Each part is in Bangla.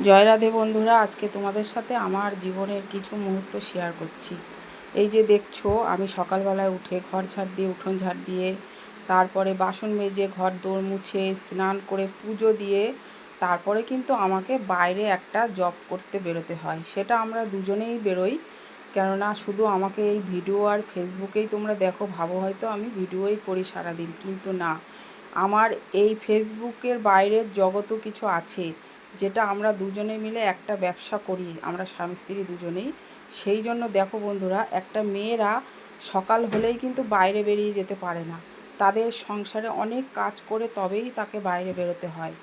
জয় রাধে বন্ধুরা, আজকে তোমাদের সাথে আমার জীবনের কিছু মুহূর্ত শেয়ার করছি। এই যে দেখছো, আমি সকালবেলায় উঠে ঘর ঝাড় দিয়ে, উঠোন ঝাড় দিয়ে, তারপরে বাসন মেজে, ঘর দোর মুছে, স্নান করে, পুজো দিয়ে, তারপরে কিন্তু আমাকে বাইরে একটা জব করতে বেরোতে হয়। সেটা আমরা দুজনেই বেরোই, কেননা শুধু আমাকে এই ভিডিও আর ফেসবুকেই তোমরা দেখো, ভাবো হয়তো আমি ভিডিওই করি সারাদিন, কিন্তু না, আমার এই ফেসবুকের বাইরের জগতও কিছু আছে, যেটা আমরা দুজনে মিলে একটা ব্যবসা করি, আমরা স্বামী স্ত্রী দুজনেই। সেই জন্য দেখো বন্ধুরা, একটা মেয়েরা সকাল হলেই কিন্তু বাইরে বেরিয়ে যেতে পারে না, তাদের সংসারে অনেক কাজ করে তবেই তাকে বাইরে বেরোতে হয়।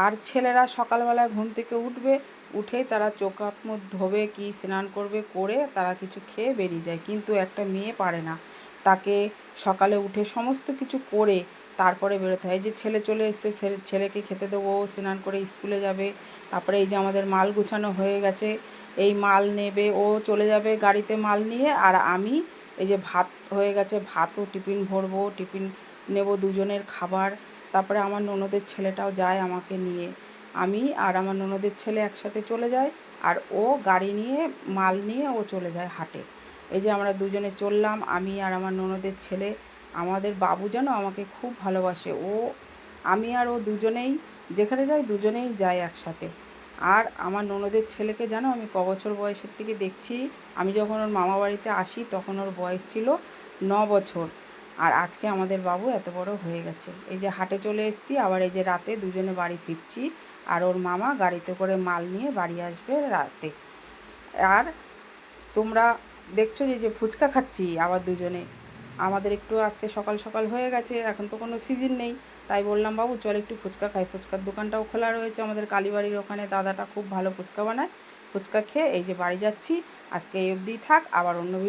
আর ছেলেরা সকালবেলায় ঘুম থেকে উঠবে, উঠেই তারা চোখ হাত মুখ ধোবে, কি স্নান করবে, করে তারা কিছু খেয়ে বেরিয়ে যায়। কিন্তু একটা মেয়ে পারে না, তাকে সকালে উঠে সমস্ত কিছু করে তারপরে বেরোতে হয়। এই যে ছেলে চলে এসছে, ছেলেকে খেতে দেবো, স্নান করে স্কুলে যাবে। তারপরে এই যে আমাদের মাল গুছানো হয়ে গেছে, এই মাল নেবে, ও চলে যাবে গাড়িতে মাল নিয়ে, আর আমি এই যে ভাত হয়ে গেছে, ভাতও টিফিন ভরবো, টিফিন নেব দুজনের খাবার। তারপরে আমার ননদের ছেলেটাও যায় আমাকে নিয়ে, আমি আর আমার ননদের ছেলে একসাথে চলে যায়, আর ও গাড়ি নিয়ে মাল নিয়ে ও চলে যায় হাটে। এই যে আমরা দুজনে চললাম, আমি আর আমার ননদের ছেলে। আমাদের বাবু যেন আমাকে খুব ভালোবাসে, আমি আর ও দুজনেই যেখানে যাই দুজনেই যাই একসাথে। আর আমার ননদের ছেলেকে জানো আমি ক বছর বয়সের থেকে দেখছি, আমি যখন ওর মামা বাড়িতে আসি তখন ওর বয়স ছিল 9 বছর, আর আজকে আমাদের বাবু এত বড় হয়ে গেছে। এই যে হাটে চলে এসেছি, আবার এই যে রাতে দুজনে বাড়ি ফিরছি, আর ওর মামা গাড়িতে করে মাল নিয়ে বাড়ি আসবে রাতে। আর তোমরা দেখছো যে ফুচকা খাচ্ছি আবার দুজনে। আমাদের একটু আজকে সকাল সকাল হয়ে গেছে, এখন তো কোনো সিজন নেই, তাই বললাম বাবু চল একটু ফুচকা খাই। ফুচকার দোকানটাও খোলা রয়েছে আমাদের কালীবাড়ির ওখানে, দাদাটা খুব ভালো ফুচকা বানায়। ফুচকা খেয়ে এই যে বাড়ি যাচ্ছি। আজকে এই অবধিই থাক, আবার অন্য ভিডিও